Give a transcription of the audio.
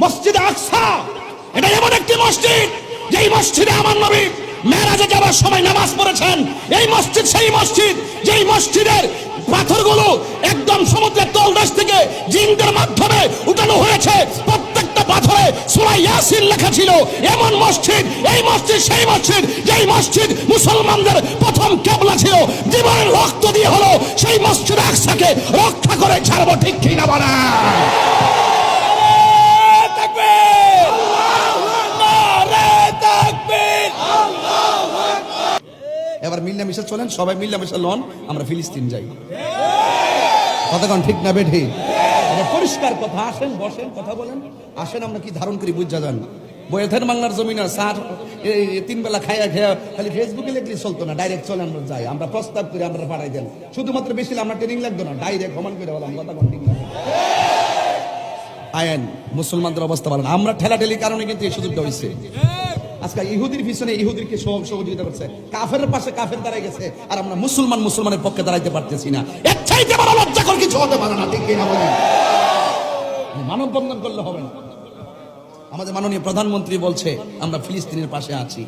মসজিদে আকসা এটা এমন একটি মসজিদ যেই মসজিদে আমার নবী মেরাজে যাওয়ার সময় নামাজ পড়েছেন। এই মসজিদ সেই মসজিদ যেই মসজিদের পাথরগুলো একদম সমুদ্রের তলদেশ থেকে জিনদের মাধ্যমে উঠানো হয়েছে। প্রত্যেকটা পাথরে সূরা ইয়াসিন লেখা ছিল। এমন মসজিদ, এই মসজিদ সেই মসজিদ যেই মসজিদ মুসলমানদের প্রথম কিবলা ছিল। জীবনের রক্ত দিয়ে হলো সেই মসজিদ আকসাকে রক্ষা করে ছাড়বো, ঠিক কি না বলা? এবার মিল্লামিশা চলেন, সবাই মিল্লামিশা লন, আমরা ফিলিস্তিন যাই। কতক্ষণ ঠিক না বেঠি? পরিষ্কার কথা। আসেন, বসেন, কথা বলেন। আসেন, আমরা কি ধারণ করি বুঝা যান। বয়েথের বাংলার জমিন স্যার তিন বেলা খাইয়া খেয়া খালি ফেসবুকে লিখলে চলতো না, ডাইরেক্ট চলে আমরা যাই। আমরা প্রস্তাব করি, আমরা পাঠাই দেন। শুধুমাত্র বেশি আমরা ট্রেনিং লাগতো না, ডাইরেক্ট সমান করে বললাম। কতক্ষণ ঠিক না? আইন মুসলমানদের অবস্থা ভালো না। আমরা ঠেলাঠেলির কারণে কিন্তু এই সুযোগটা হয়েছে। আজকে ইহুদির পিছনে ইহুদিকে সহযোগিতা করছে, কাফের পাশে কাফের দাঁড়ায় গেছে, আর আমরা মুসলমানের পক্ষে দাঁড়াইতে পারতেছি না। এর চাইতে বড় লজ্জাকর কিছু হতে পারে না, ঠিক কিনা বলেন? মানববন্ধন করলে হবে না। আমাদের মাননীয় প্রধানমন্ত্রী বলছে আমরা ফিলিস্তিনের পাশে আছি।